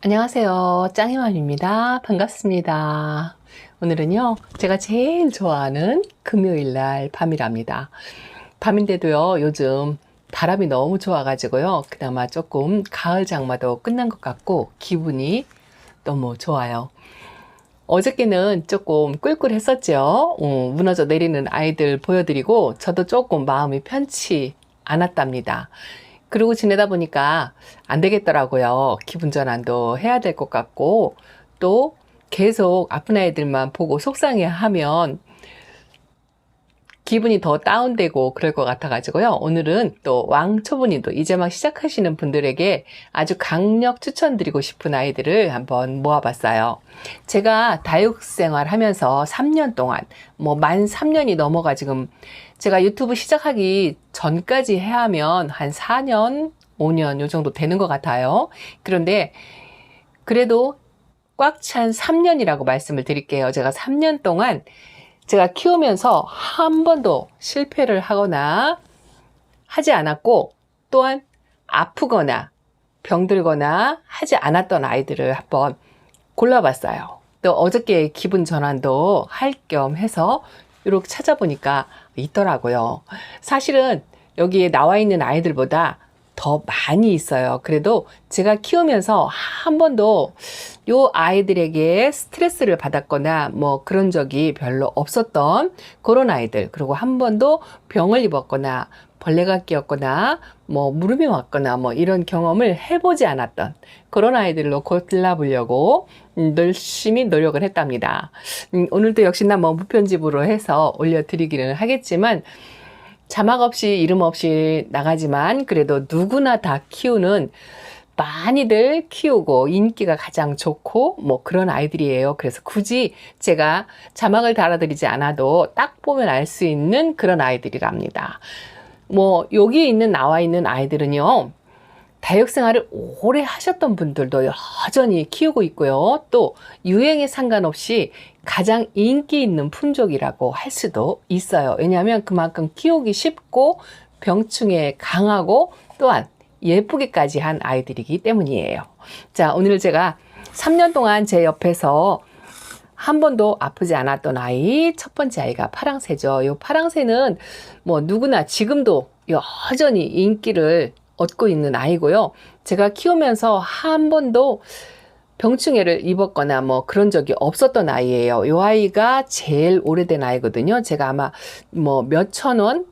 안녕하세요. 짱이맘입니다. 반갑습니다. 오늘은요, 제가 제일 좋아하는 금요일 날 밤이랍니다. 밤인데도요, 요즘 바람이 너무 좋아가지고요, 그나마 조금 가을 장마도 끝난 것 같고, 기분이 너무 좋아요. 어저께는 조금 꿀꿀했었죠. 무너져 내리는 아이들 보여드리고, 저도 조금 마음이 편치 않았답니다. 그러고 지내다 보니까 안 되겠더라고요. 기분 전환도 해야 될 것 같고, 또 계속 아픈 아이들만 보고 속상해하면 기분이 더 다운되고 그럴 것 같아가지고요. 오늘은 또 왕초보님도 이제 막 시작하시는 분들에게 아주 강력 추천드리고 싶은 아이들을 한번 모아봤어요. 제가 다육생활 하면서 3년 동안, 만 3년이 넘어가 지금 제가 유튜브 시작하기 전까지 해야 하면 한 4년, 5년 요 정도 되는 것 같아요. 그런데 그래도 꽉 찬 3년이라고 말씀을 드릴게요. 제가 3년 동안 제가 키우면서 한 번도 실패를 하거나 하지 않았고, 또한 아프거나 병들거나 하지 않았던 아이들을 한번 골라봤어요. 또 어저께 기분 전환도 할 겸 해서 이렇게 찾아보니까 있더라고요. 사실은 여기에 나와 있는 아이들보다 더 많이 있어요. 그래도 제가 키우면서 한 번도 요 아이들에게 스트레스를 받았거나 그런 적이 별로 없었던 그런 아이들, 그리고 한 번도 병을 입었거나 벌레가 끼었거나 무름이 왔거나 이런 경험을 해보지 않았던 그런 아이들로 골라보려고 열심히 노력을 했답니다. 오늘도 역시나 무편집으로 해서 올려드리기는 하겠지만, 자막 없이 이름 없이 나가지만 그래도 누구나 다 키우는, 많이들 키우고 인기가 가장 좋고 그런 아이들이에요. 그래서 굳이 제가 자막을 달아드리지 않아도 딱 보면 알 수 있는 그런 아이들이랍니다. 여기 나와 있는 아이들은요, 다육생활을 오래 하셨던 분들도 여전히 키우고 있고요. 또 유행에 상관없이 가장 인기 있는 품종이라고 할 수도 있어요. 왜냐하면 그만큼 키우기 쉽고 병충해에 강하고 또한 예쁘게까지 한 아이들이기 때문이에요. 자, 오늘 제가 3년 동안 제 옆에서 한 번도 아프지 않았던 아이, 첫 번째 아이가 파랑새죠. 이 파랑새는 누구나 지금도 여전히 인기를 얻고 있는 아이고요. 제가 키우면서 한 번도 병충해를 입었거나 그런 적이 없었던 아이예요. 이 아이가 제일 오래된 아이거든요. 제가 아마 몇천 원,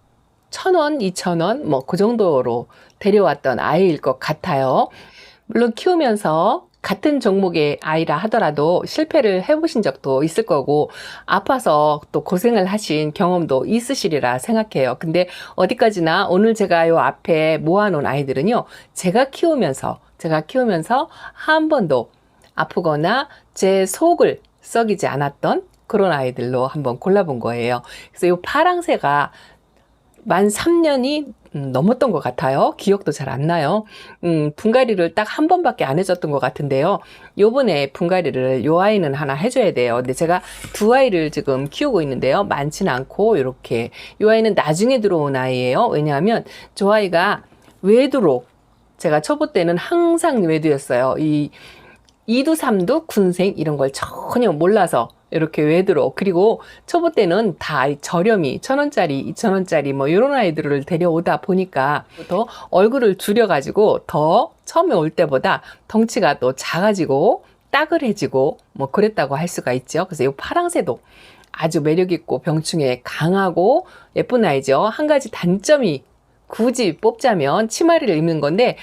1,000원, 2,000원 그 정도로 데려왔던 아이일 것 같아요. 물론 키우면서 같은 종목의 아이라 하더라도 실패를 해보신 적도 있을 거고, 아파서 또 고생을 하신 경험도 있으시리라 생각해요. 근데 어디까지나 오늘 제가 요 앞에 모아놓은 아이들은요, 제가 키우면서 한 번도 아프거나 제 속을 썩이지 않았던 그런 아이들로 한번 골라본 거예요. 그래서 요 파랑새가 만 3년이 넘었던 것 같아요. 기억도 잘 안 나요. 분갈이를 딱 한 번밖에 안 해줬던 것 같은데요. 요번에 분갈이를 요 아이는 하나 해줘야 돼요. 근데 제가 두 아이를 지금 키우고 있는데요. 많지는 않고 이렇게, 요 아이는 나중에 들어온 아이예요. 왜냐하면 저 아이가 외두로, 제가 초보 때는 항상 외두였어요. 이 2두, 3두, 군생 이런 걸 전혀 몰라서 이렇게 외두로, 그리고 초보 때는 다 저렴이 1,000원짜리, 2,000원짜리 이런 아이들을 데려오다 보니까 더 얼굴을 줄여가지고 더 처음에 올 때보다 덩치가 또 작아지고 따글해지고 그랬다고 할 수가 있죠. 그래서 이 파랑새도 아주 매력있고 병충해 강하고 예쁜 아이죠. 한 가지 단점이 굳이 뽑자면 치마리를 입는 건데,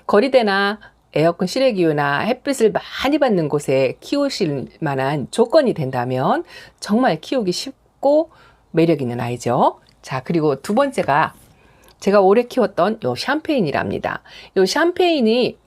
거리대나 에어컨 실외기후나 햇빛을 많이 받는 곳에 키우실 만한 조건이 된다면 정말 키우기 쉽고 매력 있는 아이죠. 자, 그리고 두 번째가 제가 오래 키웠던 요 샴페인이랍니다. 요 샴페인이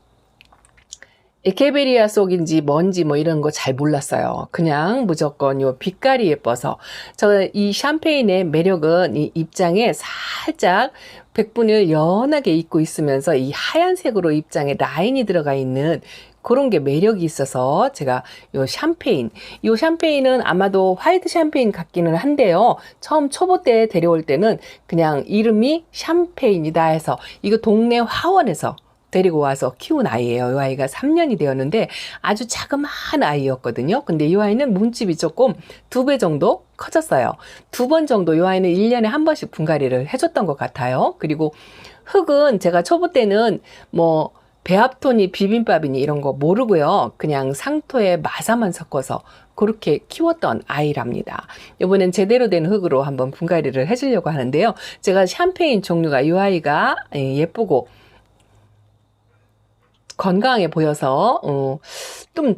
에케베리아 속인지 뭔지 이런 거 잘 몰랐어요. 그냥 무조건 요 빛깔이 예뻐서. 저 이 샴페인의 매력은 이 입장에 살짝 백분을 연하게 입고 있으면서 이 하얀색으로 입장에 라인이 들어가 있는 그런 게 매력이 있어서 제가 요 샴페인은 아마도 화이트 샴페인 같기는 한데요. 처음 초보 때 데려올 때는 그냥 이름이 샴페인이다 해서, 이거 동네 화원에서 데리고 와서 키운 아이예요. 이 아이가 3년이 되었는데 아주 자그마한 아이였거든요. 근데 이 아이는 몸집이 조금 2배 정도 커졌어요. 2번 정도 이 아이는 1년에 한 번씩 분갈이를 해줬던 것 같아요. 그리고 흙은 제가 초보 때는 뭐 배합토니 비빔밥이니 이런 거 모르고요. 그냥 상토에 마사만 섞어서 그렇게 키웠던 아이랍니다. 이번엔 제대로 된 흙으로 한번 분갈이를 해주려고 하는데요. 제가 샴페인 종류가 이 아이가 예쁘고 건강해 보여서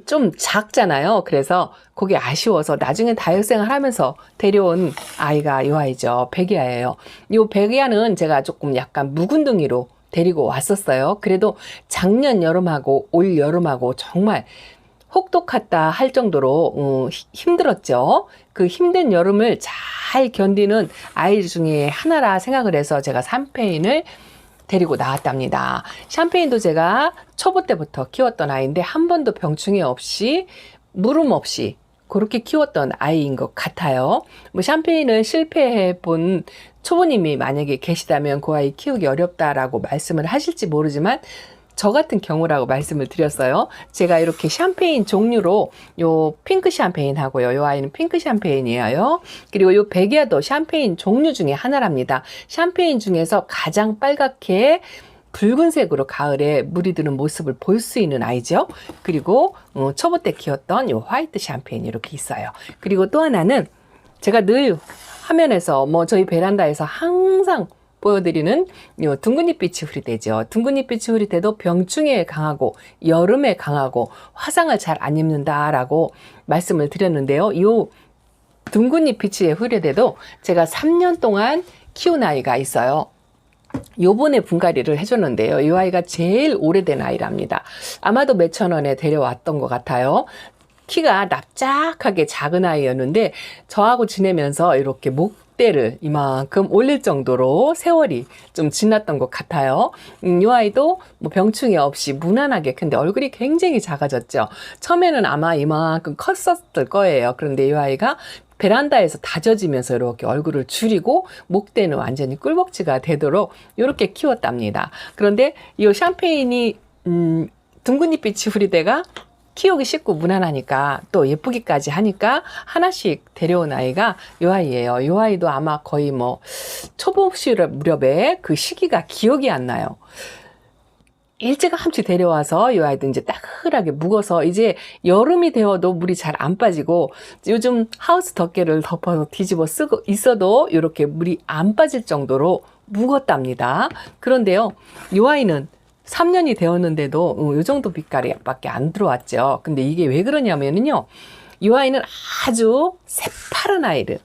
좀 작잖아요. 그래서 그게 아쉬워서 나중에 다육생활 하면서 데려온 아이가 이 아이죠. 백이야예요. 이 백이야는 제가 조금 약간 묵은둥이로 데리고 왔었어요. 그래도 작년 여름하고 올 여름하고 정말 혹독하다 할 정도로 힘들었죠. 그 힘든 여름을 잘 견디는 아이 중에 하나라 생각을 해서 제가 샴페인을 데리고 나왔답니다. 샴페인도 제가 초보 때부터 키웠던 아이인데 한 번도 병충해 없이 물음 없이 그렇게 키웠던 아이인 것 같아요. 뭐 샴페인을 실패해 본 초보님이 만약에 계시다면 그 아이 키우기 어렵다라고 말씀을 하실지 모르지만 저 같은 경우라고 말씀을 드렸어요. 제가 이렇게 샴페인 종류로 요 핑크 샴페인하고요. 요 아이는 핑크 샴페인이에요. 그리고 요 백야도 샴페인 종류 중에 하나랍니다. 샴페인 중에서 가장 빨갛게 붉은색으로 가을에 물이 드는 모습을 볼 수 있는 아이죠. 그리고 초보 때 키웠던 요 화이트 샴페인 이렇게 있어요. 그리고 또 하나는 제가 늘 화면에서 뭐 저희 베란다에서 항상 보여드리는 요 둥근잎빛이 흐리대죠. 둥근잎빛이 흐리대도 병충해에 강하고 여름에 강하고 화상을 잘 안 입는다라고 말씀을 드렸는데요. 요 둥근잎빛이 흐리대도 제가 3년 동안 키운 아이가 있어요. 요번에 분갈이를 해줬는데요. 이 아이가 제일 오래된 아이랍니다. 아마도 몇천 원에 데려왔던 것 같아요. 키가 납작하게 작은 아이였는데 저하고 지내면서 이렇게 목대를 이만큼 올릴 정도로 세월이 좀 지났던 것 같아요. 이 아이도 뭐 병충해 없이 무난하게 근데 얼굴이 굉장히 작아졌죠. 처음에는 아마 이만큼 컸었을 거예요. 그런데 이 아이가 베란다에서 다져지면서 이렇게 얼굴을 줄이고 목대는 완전히 꿀벅지가 되도록 이렇게 키웠답니다. 그런데 이 샴페인이 둥근잎빛이 흐리대가 키우기 쉽고 무난하니까 또 예쁘기까지 하니까 하나씩 데려온 아이가 이 아이예요. 이 아이도 아마 거의 뭐 초보 무렵에 그 시기가 기억이 안 나요. 일찌감치 데려와서 이 아이도 이제 따뜻하게 묵어서 이제 여름이 되어도 물이 잘 안 빠지고 요즘 하우스 덮개를 덮어서 뒤집어 쓰고 있어도 이렇게 물이 안 빠질 정도로 묵었답니다. 그런데요, 이 아이는 3년이 되었는데도 이 정도 빛깔밖에 안 들어왔죠. 근데 이게 왜 그러냐면요, 이 아이는 아주 새파란 아이를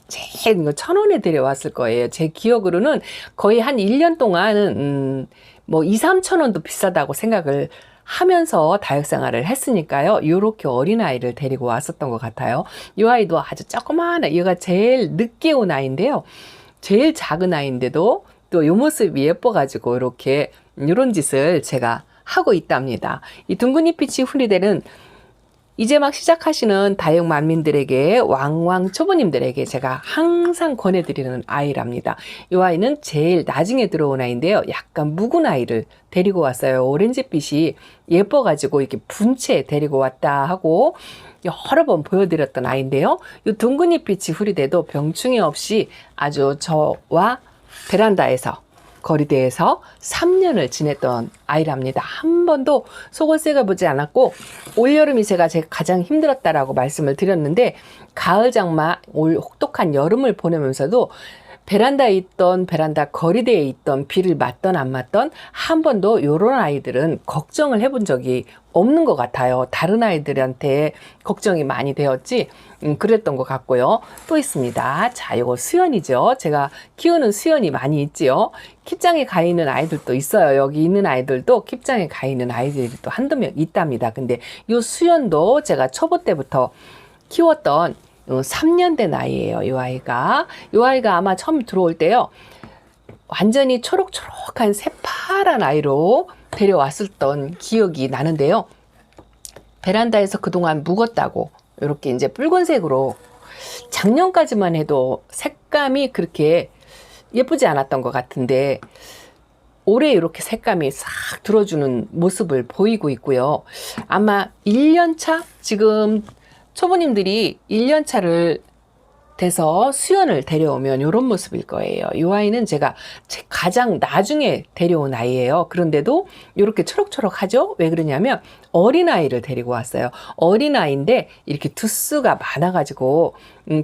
제일 1,000원에 데려왔을 거예요. 제 기억으로는 거의 한 1년 동안은 뭐 2, 3천 원도 비싸다고 생각을 하면서 다육생활을 했으니까요. 이렇게 어린아이를 데리고 왔었던 것 같아요. 이 아이도 아주 조그마한 얘가 제일 늦게 온 아이인데요. 제일 작은 아이인데도 또 이 모습이 예뻐가지고 이렇게 이런 짓을 제가 하고 있답니다. 이 둥근잎빛이 흐리대는 이제 막 시작하시는 다육 만민들에게 왕왕 초보님들에게 제가 항상 권해드리는 아이랍니다. 이 아이는 제일 나중에 들어온 아이인데요. 약간 묵은 아이를 데리고 왔어요. 오렌지빛이 예뻐가지고 이렇게 분채 데리고 왔다 하고 여러 번 보여드렸던 아이인데요. 이 둥근잎빛이 흐리대도 병충해 없이 아주 저와 베란다에서 거리대에서 3년을 지냈던 아이랍니다. 한 번도 속을 새겨보지 않았고 올여름이 제가 가장 힘들었다라고 말씀을 드렸는데 가을 장마 올 혹독한 여름을 보내면서도 베란다에 있던 베란다 거리대에 있던 비를 맞던 안 맞던 한 번도 이런 아이들은 걱정을 해본 적이 없는 것 같아요. 다른 아이들한테 걱정이 많이 되었지 그랬던 것 같고요. 또 있습니다. 자, 이거 수연이죠. 제가 키우는 수연이 많이 있지요. 킵장에 가 있는 아이들도 있어요. 여기 있는 아이들도 킵장에 가 있는 아이들이 또 한두 명 있답니다. 근데 이 수연도 제가 초보 때부터 키웠던 3년 된 아이예요. 이 아이가 아마 처음 들어올 때요, 완전히 초록초록한 새파란 아이로 데려왔었던 기억이 나는데요. 베란다에서 그동안 묵었다고 이렇게 이제 붉은색으로 작년까지만 해도 색감이 그렇게 예쁘지 않았던 것 같은데 올해 이렇게 색감이 싹 들어주는 모습을 보이고 있고요. 아마 1년차, 지금 초보님들이 1년차를 돼서 수연을 데려오면 이런 모습일 거예요. 이 아이는 제가 가장 나중에 데려온 아이예요. 그런데도 이렇게 초록초록하죠? 왜 그러냐면 어린아이를 데리고 왔어요. 어린아이인데 이렇게 두수가 많아가지고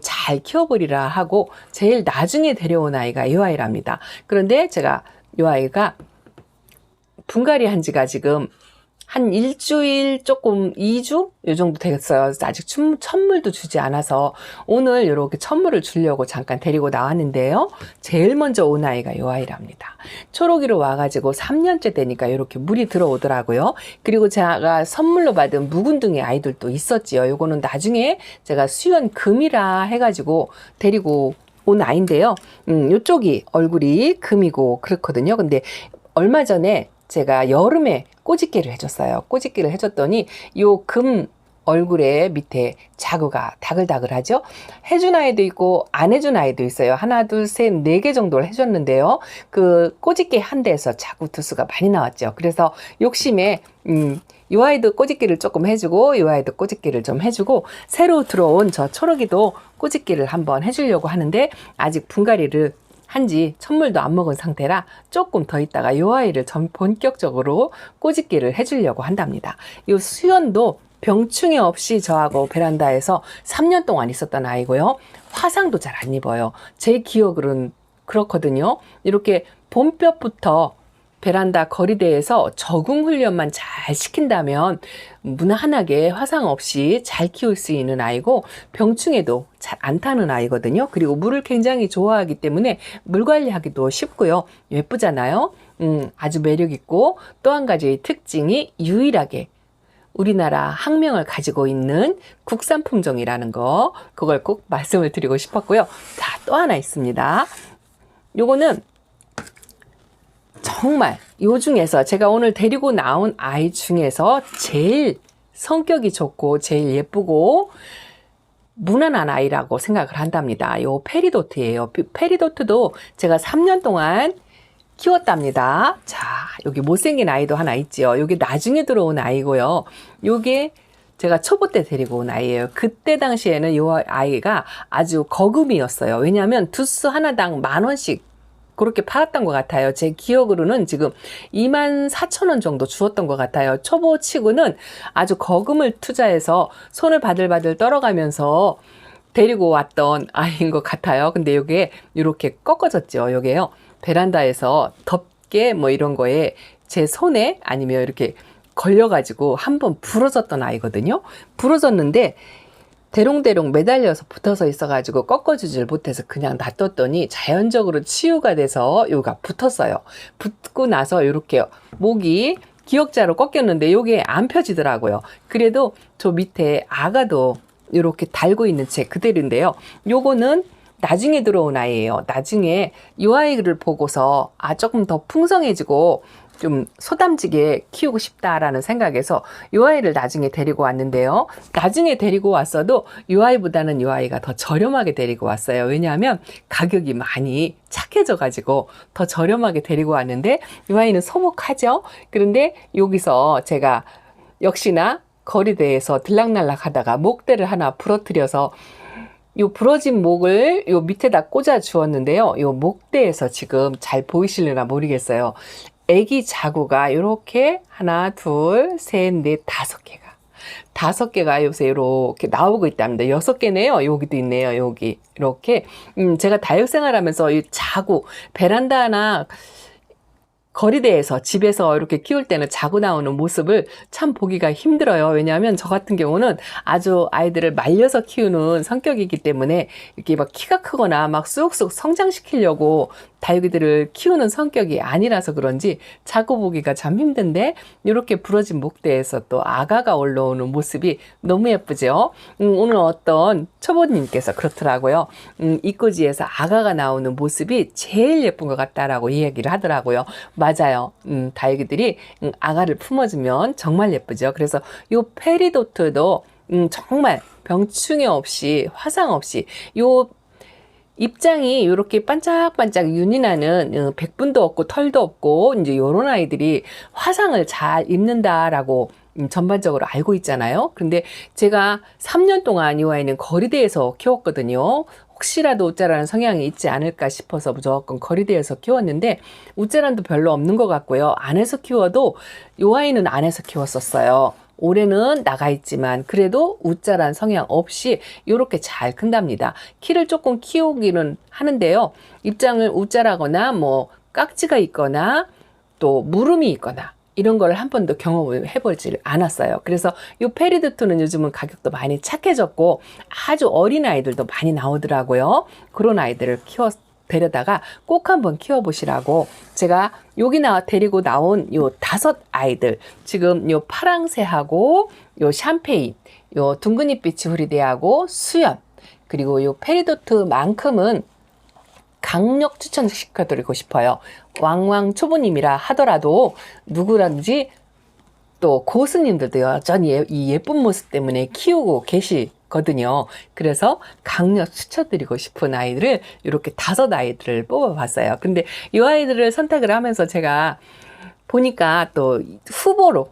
잘 키워버리라 하고 제일 나중에 데려온 아이가 이 아이랍니다. 그런데 제가 이 아이가 분갈이 한 지가 지금 한 일주일 조금 2주? 이 정도 되겠어요. 아직 천물도 주지 않아서 오늘 이렇게 천물을 주려고 잠깐 데리고 나왔는데요. 제일 먼저 온 아이가 이 아이랍니다. 초록이로 와가지고 3년째 되니까 이렇게 물이 들어오더라고요. 그리고 제가 선물로 받은 묵은둥이 아이들도 있었지요. 요거는 나중에 제가 수연 금이라 해가지고 데리고 온 아이인데요. 요쪽이 얼굴이 금이고 그렇거든요. 근데 얼마 전에 제가 여름에 꼬집기를 해줬어요. 꼬집기를 해줬더니 요 금 얼굴에 밑에 자구가 다글다글하죠. 해준 아이도 있고 안 해준 아이도 있어요. 하나, 둘, 셋, 4개 정도를 해줬는데요. 그 꼬집기 한 대에서 자구 두수가 많이 나왔죠. 그래서 욕심에 이 아이도 꼬집기를 조금 해주고 이 아이도 꼬집기를 좀 해주고 새로 들어온 저 초록이도 꼬집기를 한번 해주려고 하는데 아직 분갈이를 한지 천물도 안 먹은 상태라 조금 더 있다가 이 아이를 본격적으로 꼬집기를 해주려고 한답니다. 이 수연도 병충해 없이 저하고 베란다에서 3년 동안 있었던 아이고요. 화상도 잘 안 입어요. 제 기억으로는 그렇거든요. 이렇게 봄볕부터 베란다 거리대에서 적응 훈련만 잘 시킨다면 무난하게 화상 없이 잘 키울 수 있는 아이고 병충해도 잘 안 타는 아이거든요. 그리고 물을 굉장히 좋아하기 때문에 물 관리하기도 쉽고요. 예쁘잖아요. 아주 매력 있고 또 한 가지 특징이 유일하게 우리나라 학명을 가지고 있는 국산 품종이라는 거, 그걸 꼭 말씀을 드리고 싶었고요. 자, 또 하나 있습니다. 요거는 정말 요 중에서 제가 오늘 데리고 나온 아이 중에서 제일 성격이 좋고 제일 예쁘고 무난한 아이라고 생각을 한답니다. 요 페리도트예요. 페리도트도 제가 3년 동안 키웠답니다. 자, 여기 못생긴 아이도 하나 있지요. 여기 나중에 들어온 아이고요. 요게 제가 초보 때 데리고 온 아이예요. 그때 당시에는 이 아이가 아주 거금이었어요. 왜냐하면 두수 하나당 10,000원씩 그렇게 팔았던 것 같아요. 제 기억으로는 지금 24,000원 정도 주었던 것 같아요. 초보 치고는 아주 거금을 투자해서 손을 바들바들 떨어가면서 데리고 왔던 아이인 것 같아요. 근데 이게 이렇게 꺾어졌죠. 요게요. 베란다에서 덮개 뭐 이런 거에 제 손에 아니면 이렇게 걸려가지고 한번 부러졌던 아이거든요. 부러졌는데 대롱대롱 매달려서 붙어서 있어가지고 꺾어주질 못해서 그냥 놔뒀더니 자연적으로 치유가 돼서 요가 붙었어요. 붙고 나서 이렇게 목이 기역자로 꺾였는데 요게 안 펴지더라고요. 그래도 저 밑에 아가도 이렇게 달고 있는 채 그대로인데요. 요거는 나중에 들어온 아이예요. 나중에 이 아이를 보고서 조금 더 풍성해지고 좀 소담지게 키우고 싶다라는 생각에서 이 아이를 나중에 데리고 왔는데요. 나중에 데리고 왔어도 이 아이보다는 이 아이가 더 저렴하게 데리고 왔어요. 왜냐하면 가격이 많이 착해져 가지고 더 저렴하게 데리고 왔는데 이 아이는 소목하죠. 그런데 여기서 제가 역시나 거리대에서 들락날락 하다가 목대를 하나 부러뜨려서 요 부러진 목을 요 밑에다 꽂아 주었는데요. 요 목대에서 지금 잘 보이실려나 모르겠어요. 애기 자구가 이렇게 하나, 둘, 셋, 넷, 5개가 요새 이렇게 나오고 있답니다. 6개네요. 여기도 있네요. 여기 이렇게 제가 다육생활하면서 이 자구 베란다나 거리대에서 집에서 이렇게 키울 때는 자고 나오는 모습을 참 보기가 힘들어요. 왜냐하면 저 같은 경우는 아주 아이들을 말려서 키우는 성격이기 때문에 이렇게 막 키가 크거나 막 쑥쑥 성장시키려고 다육이들을 키우는 성격이 아니라서 그런지 자고 보기가 참 힘든데 이렇게 부러진 목대에서 또 아가가 올라오는 모습이 너무 예쁘죠. 오늘 어떤 초보님께서 그렇더라고요. 이꼬지에서 아가가 나오는 모습이 제일 예쁜 것 같다라고 이야기를 하더라고요. 맞아요. 다육이들이 아가를 품어주면 정말 예쁘죠. 그래서 요 페리도트도 정말 병충해 없이 화상 없이 요 입장이 이렇게 반짝반짝 윤이 나는 백분도 없고 털도 없고 이제 요런 아이들이 화상을 잘 입는다라고 전반적으로 알고 있잖아요. 근데 제가 3년 동안 이 아이는 거리대에서 키웠거든요. 혹시라도 웃자라는 성향이 있지 않을까 싶어서 무조건 거리대에서 키웠는데 웃자란도 별로 없는 것 같고요. 안에서 키워도 이 아이는 안에서 키웠었어요. 올해는 나가 있지만 그래도 웃자란 성향 없이 이렇게 잘 큰답니다. 키를 조금 키우기는 하는데요. 입장을 웃자라거나 뭐 깍지가 있거나 또 물음이 있거나 이런 걸 한 번도 경험을 해보지 않았어요. 그래서 이 페리드토는 요즘은 가격도 많이 착해졌고 아주 어린 아이들도 많이 나오더라고요. 그런 아이들을 데려다가 꼭 한번 키워보시라고 제가 여기 데리고 나온 요 5 아이들, 지금 요 파랑새하고 요 샴페인, 요 둥근잎빛이 후리대하고 수연, 그리고 요 페리도트만큼은 강력 추천시켜드리고 싶어요. 왕왕 초보님이라 하더라도 누구라든지 또 고수님들도 여전히 이 예쁜 모습 때문에 키우고 계시거든요. 그래서 강력 추천드리고 싶은 아이들을 이렇게 5 아이들을 뽑아봤어요. 근데 이 아이들을 선택을 하면서 제가 보니까 또 후보로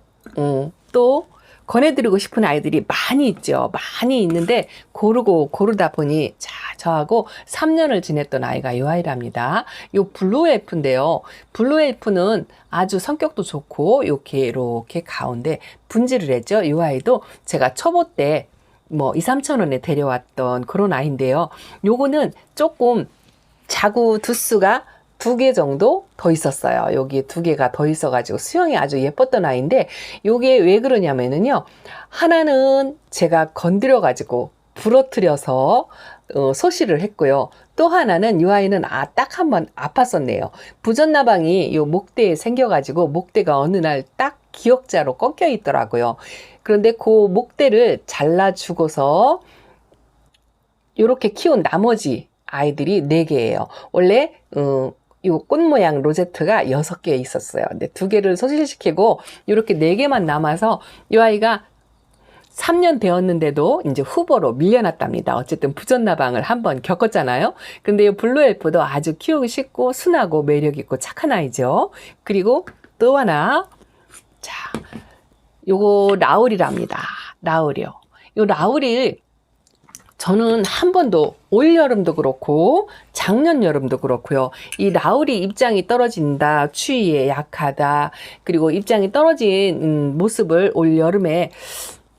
또 권해드리고 싶은 아이들이 많이 있죠. 많이 있는데 고르다 보니 저하고 3년을 지냈던 아이가 이 아이랍니다. 요 블루엘프인데요. 블루엘프는 아주 성격도 좋고 이렇게 가운데 분질을 했죠. 이 아이도 제가 초보 때 뭐 2~3천 원에 데려왔던 그런 아이인데요. 요거는 조금 자구 두수가 2개 정도 더 있었어요. 여기 2개가 더 있어가지고 수영이 아주 예뻤던 아이인데 요게 왜 그러냐면은요. 하나는 제가 건드려가지고 부러뜨려서 소실을 했고요. 또 하나는 이 아이는 딱 한 번 아팠었네요. 부전나방이 요 목대에 생겨가지고 목대가 어느 날 딱 기역자로 꺾여 있더라고요. 그런데 그 목대를 잘라주고서 요렇게 키운 나머지 아이들이 4개예요. 원래 이 꽃 모양 로제트가 6개 있었어요. 근데 2개를 소실시키고 이렇게 4개만 남아서 이 아이가 3년 되었는데도 이제 후보로 밀려났답니다. 어쨌든 부전나방을 한번 겪었잖아요. 근데 이 블루엘프도 아주 키우기 쉽고 순하고 매력있고 착한 아이죠. 그리고 또 하나, 자, 요거 라울이랍니다. 라울이요. 요 라울이 저는 한 번도 올 여름도 그렇고 작년 여름도 그렇고요. 이 라울이 입장이 떨어진다, 추위에 약하다, 그리고 입장이 떨어진 모습을 올 여름에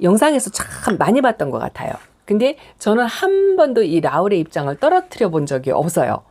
영상에서 참 많이 봤던 것 같아요. 근데 저는 한 번도 이 라울의 입장을 떨어뜨려 본 적이 없어요.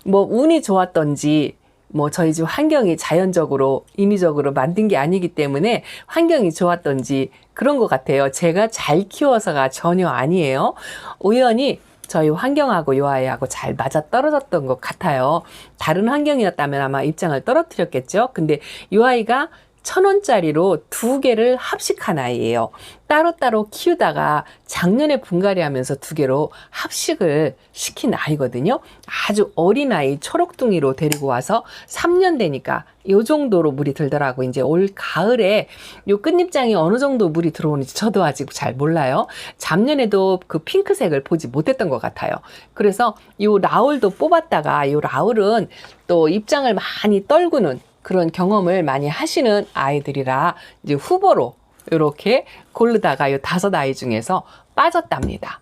뭐 운이 좋았던지 뭐 저희 집 환경이 자연적으로 인위적으로 만든 게 아니기 때문에 환경이 좋았던지 그런 것 같아요. 제가 잘 키워서가 전혀 아니에요. 우연히 저희 환경하고 이 아이하고 잘 맞아 떨어졌던 것 같아요. 다른 환경이었다면 아마 입장을 떨어뜨렸겠죠. 근데 이 아이가 1,000원짜리로 2개를 합식한 아이예요. 따로따로 키우다가 작년에 분갈이 하면서 2개로 합식을 시킨 아이거든요. 아주 어린 아이 초록둥이로 데리고 와서 3년 되니까 이 정도로 물이 들더라고. 이제 올 가을에 요 끝잎장이 어느 정도 물이 들어오는지 저도 아직 잘 몰라요. 작년에도 그 핑크색을 보지 못했던 것 같아요. 그래서 요 라울도 뽑았다가 요 라울은 또 입장을 많이 떨구는 그런 경험을 많이 하시는 아이들이라 이제 후보로 이렇게 고르다가 이 5 아이 중에서 빠졌답니다.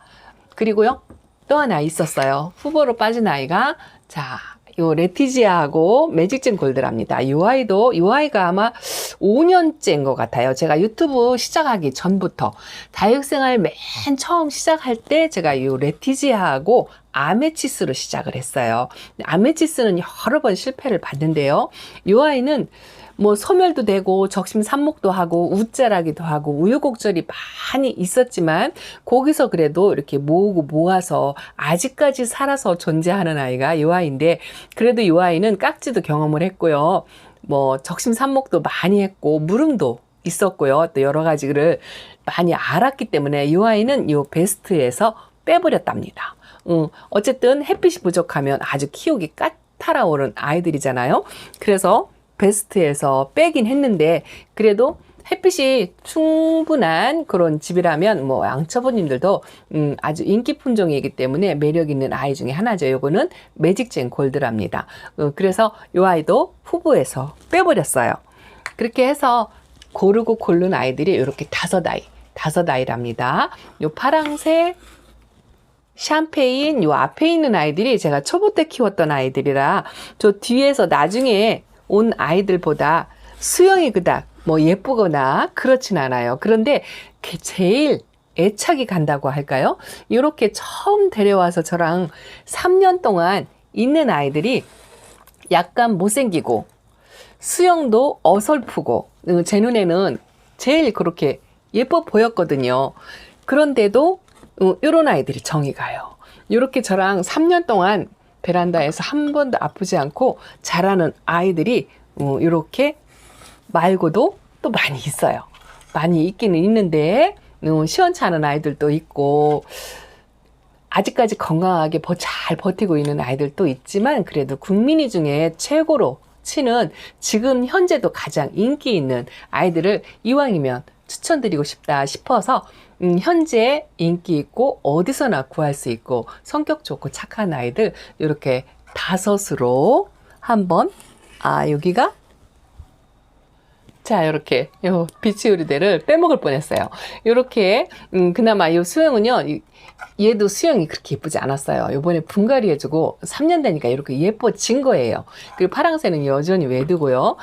그리고요, 또 하나 있었어요. 후보로 빠진 아이가, 자, 요 레티지아하고 매직진 골드랍니다. 이 아이가 아마 5년째인 것 같아요. 제가 유튜브 시작하기 전부터 다육생활 맨 처음 시작할 때 제가 이 레티지아하고 아메치스로 시작을 했어요. 아메치스는 여러 번 실패를 봤는데요. 이 아이는 뭐 소멸도 되고 적심 삽목도 하고 웃자라기도 하고 우여곡절이 많이 있었지만 거기서 그래도 이렇게 모아서 아직까지 살아서 존재하는 아이가 이 아이인데, 그래도 이 아이는 깍지도 경험을 했고요. 뭐 적심 삽목도 많이 했고 물음도 있었고요. 또 여러 가지를 많이 알았기 때문에 이 아이는 이 베스트에서 빼버렸답니다. 어쨌든 햇빛이 부족하면 아주 키우기 까탈하오른 아이들이잖아요. 그래서 베스트에서 빼긴 했는데 그래도 햇빛이 충분한 그런 집이라면 뭐 왕초보님들도 아주 인기 품종이기 때문에 매력 있는 아이 중에 하나죠. 요거는 매직젠 골드랍니다. 그래서 요 아이도 후보에서 빼버렸어요. 그렇게 해서 고르고 고른 아이들이 이렇게 다섯 아이랍니다. 요 파랑색, 샴페인, 요 앞에 있는 아이들이 제가 초보 때 키웠던 아이들이라 저 뒤에서 나중에 온 아이들보다 수영이 그닥 뭐 예쁘거나 그렇진 않아요. 그런데 제일 애착이 간다고 할까요? 이렇게 처음 데려와서 저랑 3년 동안 있는 아이들이 약간 못생기고 수영도 어설프고 제 눈에는 제일 그렇게 예뻐 보였거든요. 그런데도 이런 아이들이 정이 가요. 이렇게 저랑 3년 동안 베란다에서 한 번도 아프지 않고 자라는 아이들이 이렇게 말고도 또 많이 있어요. 많이 있기는 있는데 시원찮은 아이들도 있고 아직까지 건강하게 잘 버티고 있는 아이들도 있지만 그래도 국민이 중에 최고로 치는 지금 현재도 가장 인기 있는 아이들을 이왕이면 추천드리고 싶다 싶어서 현재 인기 있고 어디서나 구할 수 있고 성격 좋고 착한 아이들 이렇게 5으로 한번 여기가 자, 이렇게 요 비치우리대를 빼먹을 뻔했어요. 이렇게 그나마 이 수영은요, 얘도 수영이 그렇게 예쁘지 않았어요. 요번에 분갈이 해주고 3년 되니까 이렇게 예뻐진 거예요. 그리고 파랑새는 여전히 외두고요.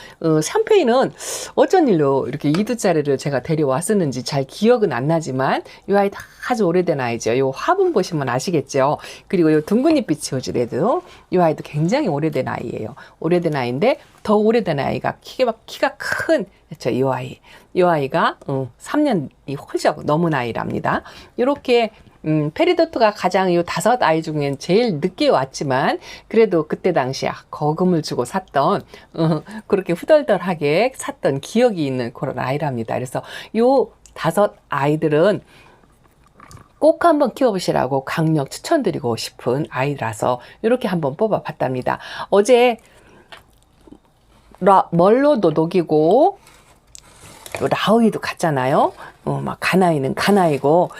샴페인은 어쩐 일로 이렇게 2두짜리를 제가 데려왔었는지 잘 기억은 안 나지만 이 아이 아주 오래된 아이죠. 요 화분 보시면 아시겠죠. 그리고 요 둥근잎 비치우리레드 이 아이도 굉장히 오래된 아이예요. 오래된 아이인데 더 오래된 아이가 키가 큰 이 아이. 이 아이가 3년이 훌쩍 넘은 아이랍니다. 이렇게 페리도트가 가장 이 5 아이 중엔 제일 늦게 왔지만 그래도 그때 당시에 거금을 주고 샀던 그렇게 후덜덜하게 샀던 기억이 있는 그런 아이랍니다. 그래서 요 5 아이들은 꼭 한번 키워보시라고 강력 추천드리고 싶은 아이라서 이렇게 한번 뽑아봤답니다. 어제 멀로도 녹이고 또 라우이도 갔잖아요. 막 가나이는 가나이고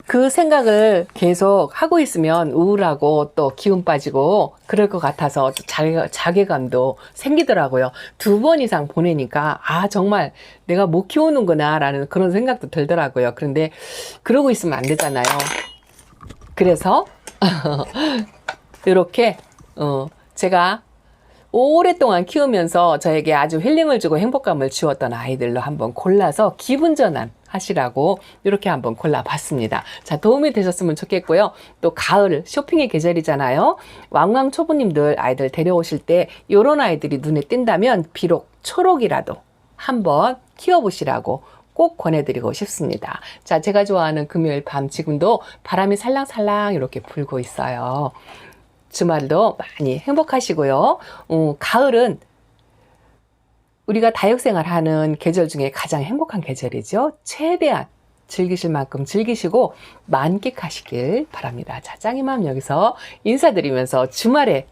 그 생각을 계속 하고 있으면 우울하고 또 기운 빠지고 그럴 것 같아서 자괴감도 생기더라고요. 2번 이상 보내니까 정말 내가 못 키우는구나 라는 그런 생각도 들더라고요. 그런데 그러고 있으면 안 되잖아요. 그래서 이렇게 제가 오랫동안 키우면서 저에게 아주 힐링을 주고 행복감을 주었던 아이들로 한번 골라서 기분 전환 하시라고 이렇게 한번 골라봤습니다. 자, 도움이 되셨으면 좋겠고요. 또 가을 쇼핑의 계절이잖아요. 왕왕 초보님들 아이들 데려오실 때 이런 아이들이 눈에 띈다면 비록 초록이라도 한번 키워보시라고 꼭 권해드리고 싶습니다. 자, 제가 좋아하는 금요일 밤 지금도 바람이 살랑살랑 이렇게 불고 있어요. 주말도 많이 행복하시고요. 가을은 우리가 다육생활 하는 계절 중에 가장 행복한 계절이죠. 최대한 즐기실 만큼 즐기시고 만끽하시길 바랍니다. 자, 짱이맘 여기서 인사드리면서 주말에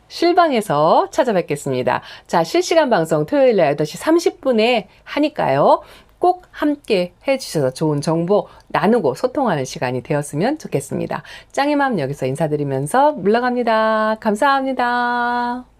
실방에서 찾아뵙겠습니다. 자, 실시간 방송 토요일 날 8시 30분에 하니까요. 꼭 함께 해주셔서 좋은 정보 나누고 소통하는 시간이 되었으면 좋겠습니다. 짱이맘 여기서 인사드리면서 물러갑니다. 감사합니다.